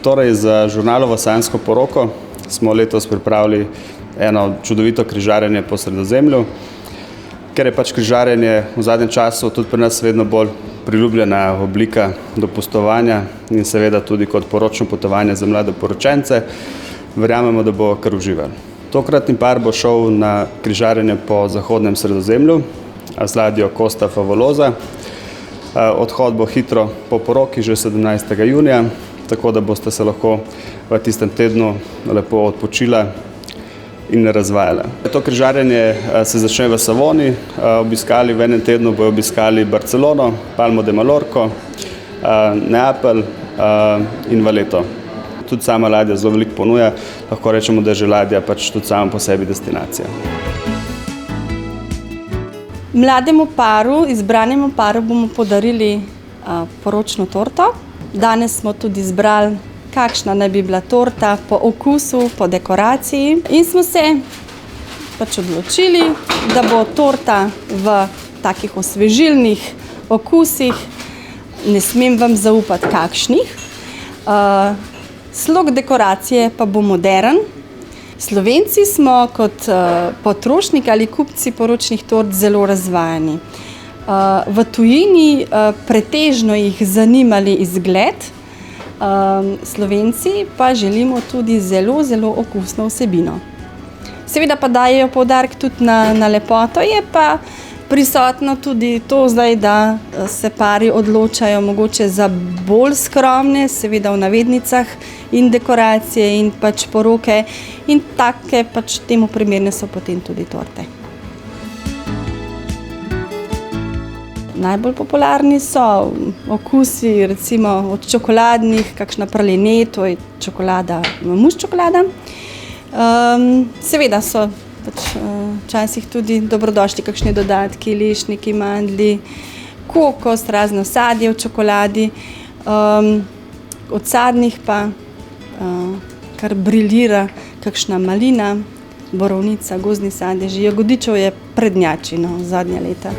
Torej, za žurnalovo Sanjsko poroko smo letos pripravili eno čudovito križarjenje po Sredozemlju, ker je pač križarjenje v zadnjem času tudi pri nas vedno bolj priljubljena oblika dopustovanja in seveda tudi kot poročno potovanje za mlade poročence. Verjamemo, da bo kar uživali. Tokratni par bo šel na križarjenje po zahodnem Sredozemlju z ladjo Costa Favolosa. Odhod bo hitro po poroki, že 17. junija, tako da boste se lahko v tistem tednu lepo odpočila in razvajala. To križarjenje se začne v Savoni, v enem tednu bojo obiskali Barcelono, Palmo de Mallorco, Neapelj in Valeto. Tudi sama ladja zelo veliko ponuja, lahko rečemo, da je že ladja pač tudi sama po sebi destinacija. Mlademu paru, izbranemu paru bomo podarili poročno torto. Danes smo tudi izbrali, kakšna naj bi bila torta po okusu, po dekoraciji. In smo se pač odločili, da bo torta v takih osvežilnih okusih, ne smem vam zaupati kakšnih. Slog dekoracije pa bo modern. Slovenci smo kot potrošniki ali kupci poročnih tort zelo razvajeni. V tujini pretežno jih zanimali izgled, Slovenci pa želimo tudi zelo, zelo okusno vsebino. Seveda pa dajejo poudarek tudi na lepoto, je pa prisotno tudi to zdaj, da se pari odločajo mogoče za bolj skromne, seveda v navednicah, in dekoracije in pač poroke in take pač temu primerne so potem tudi torte. Najbolj popularni so okusi recimo od čokoladnih, kakšna praline, to je čokolada, mus čokolada. Seveda so včasih tudi dobrodošli kakšni dodatki, lešniki, mandlji, kokos, razno sadje v čokoladi. Od sadnih pa kar briljira kakšna malina, borovnica, gozdni sadeži. Jagodičev je prednjačilo zadnja leta.